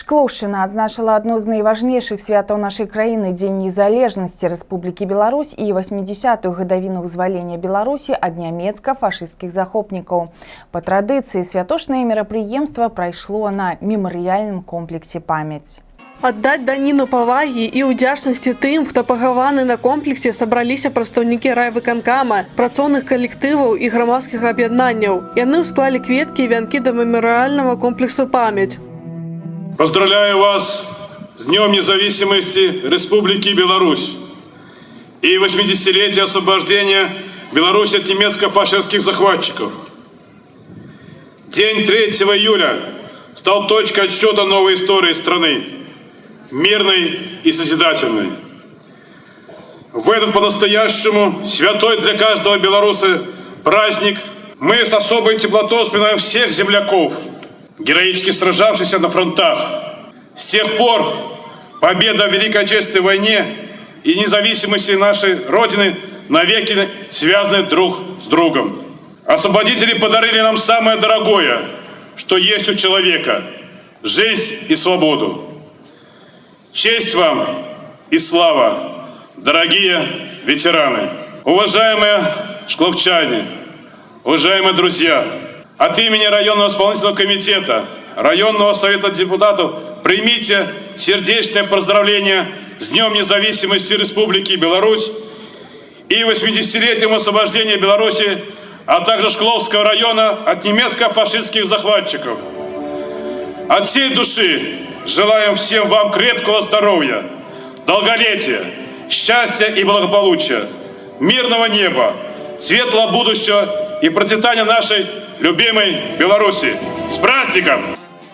Шклоўшчына адзначыла адно з найважнейшых святаў нашай краіны – Дзень незалежнасці Рэспублікі Беларусь і 80-ю гадавіну вызвалення Беларусі ад нямецка-фашысцкіх захопнікаў. Па традыцыі святочнае мерапрыемства прайшло на мемарыяльным комплексе «Памяць». Аддаць даніну павагі і ўдзячнасці тым, хто пахаваны на комплексе, сабраліся прадстаўнікі райвыканкама, працоўных калектываў і грамадскіх аб'яднанняў. Яны ўсклалі кветкі і вянкі да мемарыяльнага комплексу «Памяць». Поздравляю вас с Днем независимости Республики Беларусь и 80-летия освобождения Беларуси от немецко-фашистских захватчиков. День 3 июля стал точкой отсчета новой истории страны, мирной и созидательной. В этот по-настоящему святой для каждого белоруса праздник мы с особой теплотой вспоминаем всех земляков, героически сражавшихся на фронтах. С тех пор победа в Великой Отечественной войне и независимости нашей Родины навеки связаны друг с другом. Освободители подарили нам самое дорогое, что есть у человека – жизнь и свободу. Честь вам и слава, дорогие ветераны! Уважаемые шкловчане, уважаемые друзья! От имени районного исполнительного комитета, районного совета депутатов примите сердечное поздравление с Днем независимости Республики Беларусь и 80-летием освобождения Беларуси, а также Шкловского района от немецко-фашистских захватчиков. От всей души желаем всем вам крепкого здоровья, долголетия, счастья и благополучия, мирного неба, светлого будущего и процветания нашей любимой Беларуси. С праздником!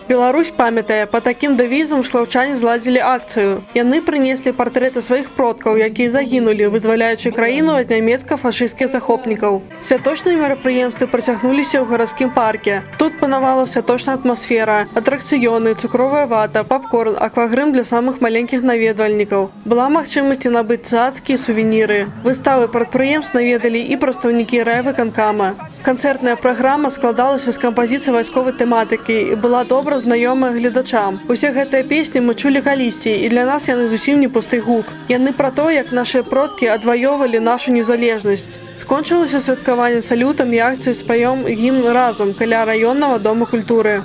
Беларусь памятае, па такім дэвізам шклаўчане зладзілі акцыю. Яны прынеслі партрэты сваіх продкаў, якія загінулі, вызваляючы краіну ад нямецка-фашысцкіх захопнікаў. Святочныя мерапрыемствы працягнуліся ў гарадскім парке. Тут панавала святочная атмасфера, атракцыёны, цукровая вата, папкорн, аквагрым для самых маленькіх наведвальнікаў. Была магчымасць набыць цацкі і сувеніры. Выставы прадпрыемств наведалі і прадстаўнікі райвыканкама. Канцэртная праграма складалася з кампазіцый вайсковай тэматыкі і была добра знаёмая гледачам. Усе гэтыя песні мы чулі калісьці, і для нас яны зусім не пусты гук. Яны пра то, як нашыя продкі адваёвалі нашу незалежнасць. Скончылася святкаванне салютам і акцыяй «Спаём гімн разам» каля раённага дома культуры.